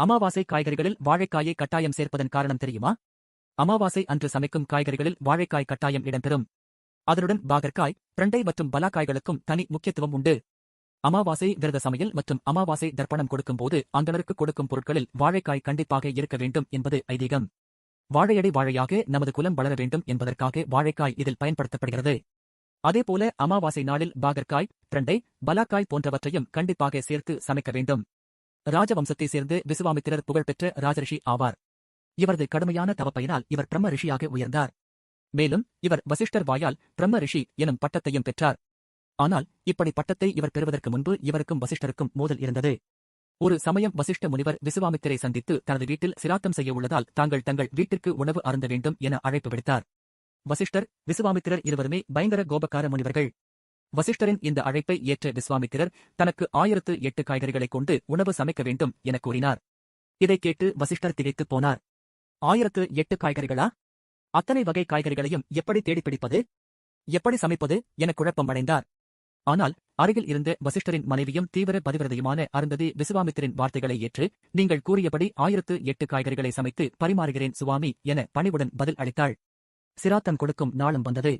அமாவாசை காய்கறிகளில் வாழைக்காயை கட்டாயம் சேர்ப்பதன் காரணம் தெரியுமா? அமாவாசை அன்று சமைக்கும் காய்கறிகளில் வாழைக்காய் கட்டாயம் இடம்பெறும். அதனுடன் பாகற்காய், பிரண்டை மற்றும் பலாக்காய்களுக்கும் தனி முக்கியத்துவம் உண்டு. அமாவாசை விரத சமையல் மற்றும் அமாவாசை தர்ப்பணம் கொடுக்கும்போது அந்தணருக்கு கொடுக்கும் பொருட்களில் வாழைக்காய் கண்டிப்பாக இருக்க வேண்டும் என்பது ஐதீகம். வாழையடி வாழையாக நமது குலம் வளர வேண்டும் என்பதற்காக வாழைக்காய் இதில் பயன்படுத்தப்படுகிறது. அதேபோல அமாவாசை நாளில் பாகற்காய், பிரண்டை, பலாக்காய் போன்றவற்றையும் கண்டிப்பாக சேர்த்து சமைக்க வேண்டும். ராஜவம்சத்தைச் சேர்ந்து விசுவாமித்திரர் புகழ்பெற்ற ராஜரிஷி ஆவார். இவரது கடுமையான தவப்பயனால் இவர் பிரம்ம ரிஷியாக உயர்ந்தார். மேலும் இவர் வசிஷ்டர் வாயால் பிரம்ம ரிஷி எனும் பட்டத்தையும் பெற்றார். ஆனால் இப்படி பட்டத்தை இவர் பெறுவதற்கு முன்பு இவருக்கும் வசிஷ்டருக்கும் மோதல் இருந்தது. ஒரு சமயம் வசிஷ்ட முனிவர் விசுவாமித்திரை சந்தித்து தனது வீட்டில் சிராத்தம் செய்ய உள்ளதால் தாங்கள் தங்கள் வீட்டிற்கு உணவு அருந்த வேண்டும் என அழைப்பு விடுத்தார். வசிஷ்டர், விசுவாமித்திரர் இருவருமே பயங்கர கோபக்கார முனிவர்கள். வசிஷ்டரின் இந்த அழைப்பை ஏற்ற விசுவாமித்திரர் தனக்கு 1008 காய்கறிகளைக் கொண்டு உணவு சமைக்க வேண்டும் என கூறினார். இதைக் கேட்டு வசிஷ்டர் திகைத்துப் போனார். 1008 காய்கறிகளா? அத்தனை வகை காய்கறிகளையும் எப்படி தேடிப்பிடிப்பது, எப்படி சமைப்பது என குழப்பம் அடைந்தார். ஆனால் அருகில் இருந்த வசிஷ்டரின் மனைவியும் தீவிர பதிவிரதையுமான அருந்ததி விசுவாமித்திரின் வார்த்தைகளை ஏற்று, நீங்கள் கூறியபடி 1008 காய்கறிகளை சமைத்து பரிமாறுகிறேன் சுவாமி என பணிவுடன் பதில் அளித்தாள். சிராத்தம் கொடுக்கும் நாளும் வந்தது.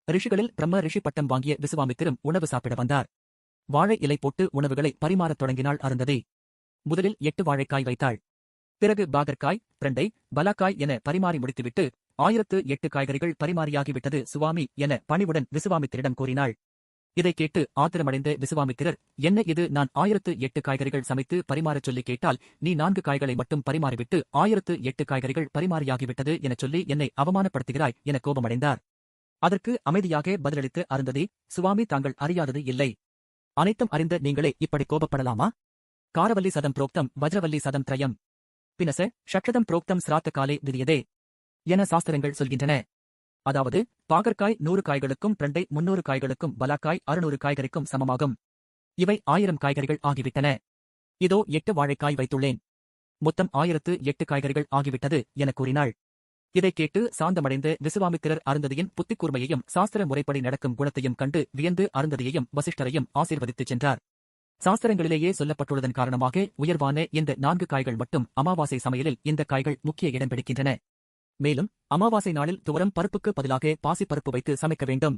ரிஷிகளில் பிரம்ம ரிஷி பட்டம் வாங்கிய விசுவாமித்திரும் உணவு சாப்பிட வந்தார். வாழை இலை போட்டு உணவுகளை பரிமாறத் தொடங்கினாள் அருந்ததி. முதலில் 8 வாழைக்காய் வைத்தாள். பிறகு பாகற்காய், பிரண்டை, பலாக்காய் என பரிமாறி முடித்துவிட்டு 1008 காய்கறிகள் பரிமாறியாகிவிட்டது சுவாமி என பணிவுடன் விசுவாமித்திரிடம் கூறினாள். இதைக் கேட்டு ஆத்திரமடைந்த விசுவாமித்திரர், என்ன இது, நான் 1008 காய்கறிகள் சமைத்து பரிமாறச் சொல்லி கேட்டால் நீ 4 காய்களை மட்டும் பரிமாறிவிட்டு 1008 காய்கறிகள் பரிமாறியாகிவிட்டது எனச் சொல்லி என்னை அவமானப்படுத்துகிறாய் என கோபமடைந்தார். அதற்கு அமைதியாக பதிலளித்த அருந்ததி, சுவாமி தாங்கள் அறியாதது இல்லை. அனைத்தும் அறிந்த நீங்களே இப்படி கோபப்படலாமா? காரவல்லி சதம் புரோக்தம் வஜ்ரவல்லி சதம் திரயம் பினச ஷட்சதம் புரோக்தம் சிராத்த காலே விதியதே என சாஸ்திரங்கள் சொல்கின்றன. அதாவது பாகற்காய் 100 காய்களுக்கும், பிரண்டை 300 காய்களுக்கும், பலாக்காய் 600 காய்கறிக்கும் சமமாகும். இவை 1000 காய்கறிகள் ஆகிவிட்டன. இதோ 8 வாழைக்காய் வைத்துள்ளேன். மொத்தம் 1008 காய்கறிகள் ஆகிவிட்டது என கூறினாள். இதைக் கேட்டு சாந்தமடைந்த விசுவாமித்திரர் அருந்ததியின் புத்திக்கூர்மையையும் சாஸ்திர முறைப்படி நடக்கும் குணத்தையும் கண்டு வியந்து அருந்ததியையும் வசிஷ்டரையும் ஆசீர்வதித்துச் சென்றார். சாஸ்திரங்களிலேயே சொல்லப்பட்டுள்ளதன் காரணமாக உயர்வான இந்த 4 காய்கள் மட்டும் அமாவாசை சமையலில் இந்த காய்கள் முக்கிய இடம் பிடிக்கின்றன. மேலும் அமாவாசை நாளில் துவரம் பருப்புக்கு பதிலாக பாசிப்பருப்பு வைத்து சமைக்க வேண்டும்.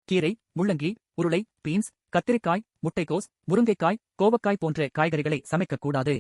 கீரை, முள்ளங்கி, உருளை, பீன்ஸ், கத்திரிக்காய், முட்டைக்கோஸ், முருங்கைக்காய், கோவக்காய் போன்ற காய்கறிகளை சமைக்கக்கூடாது.